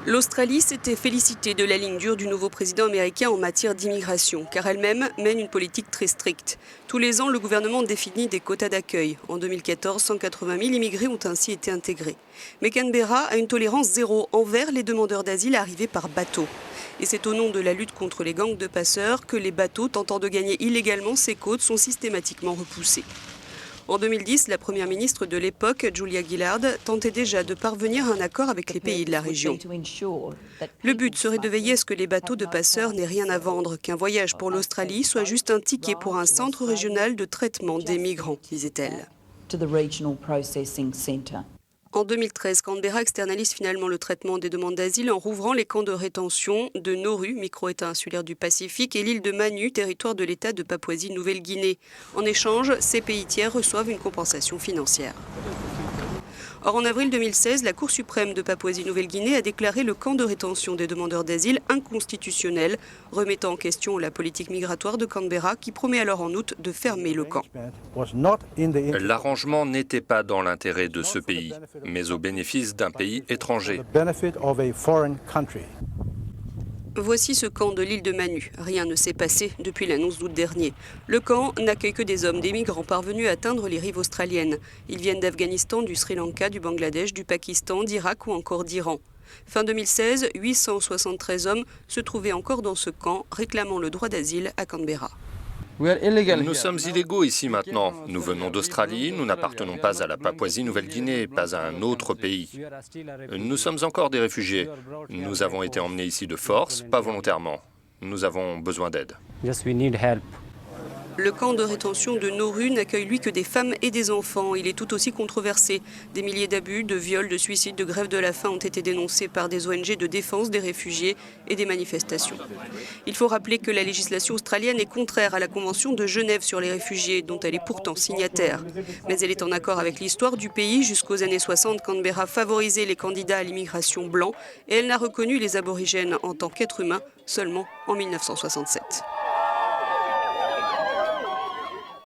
L'Australie s'était félicitée de la ligne dure du nouveau président américain en matière d'immigration, car elle-même mène une politique très stricte. Tous les ans, le gouvernement définit des quotas d'accueil. En 2014, 180 000 immigrés ont ainsi été intégrés. Mais Canberra a une tolérance zéro envers les demandeurs d'asile arrivés par bateau. Et c'est au nom de la lutte contre les gangs de passeurs que les bateaux tentant de gagner illégalement ces côtes sont systématiquement repoussés. En 2010, la première ministre de l'époque, Julia Gillard, tentait déjà de parvenir à un accord avec les pays de la région. Le but serait de veiller à ce que les bateaux de passeurs n'aient rien à vendre, qu'un voyage pour l'Australie soit juste un ticket pour un centre régional de traitement des migrants, disait-elle. En 2013, Canberra externalise finalement le traitement des demandes d'asile en rouvrant les camps de rétention de Nauru, micro-État insulaire du Pacifique, et l'île de Manu, territoire de l'État de Papouasie-Nouvelle-Guinée. En échange, ces pays tiers reçoivent une compensation financière. Or, en avril 2016, la Cour suprême de Papouasie-Nouvelle-Guinée a déclaré le camp de rétention des demandeurs d'asile inconstitutionnel, remettant en question la politique migratoire de Canberra qui promet alors en août de fermer le camp. L'arrangement n'était pas dans l'intérêt de ce pays, mais au bénéfice d'un pays étranger. Voici ce camp de l'île de Manu. Rien ne s'est passé depuis l'annonce d'août dernier. Le camp n'accueille que des hommes, des migrants parvenus à atteindre les rives australiennes. Ils viennent d'Afghanistan, du Sri Lanka, du Bangladesh, du Pakistan, d'Irak ou encore d'Iran. Fin 2016, 873 hommes se trouvaient encore dans ce camp, réclamant le droit d'asile à Canberra. Nous sommes illégaux ici maintenant. Nous venons d'Australie, nous n'appartenons pas à la Papouasie-Nouvelle-Guinée, pas à un autre pays. Nous sommes encore des réfugiés. Nous avons été emmenés ici de force, pas volontairement. Nous avons besoin d'aide. Le camp de rétention de Nauru n'accueille lui que des femmes et des enfants. Il est tout aussi controversé. Des milliers d'abus, de viols, de suicides, de grèves de la faim ont été dénoncés par des ONG de défense des réfugiés et des manifestations. Il faut rappeler que la législation australienne est contraire à la Convention de Genève sur les réfugiés, dont elle est pourtant signataire. Mais elle est en accord avec l'histoire du pays. Jusqu'aux années 60, Canberra favorisait les candidats à l'immigration blancs et elle n'a reconnu les aborigènes en tant qu'êtres humains seulement en 1967.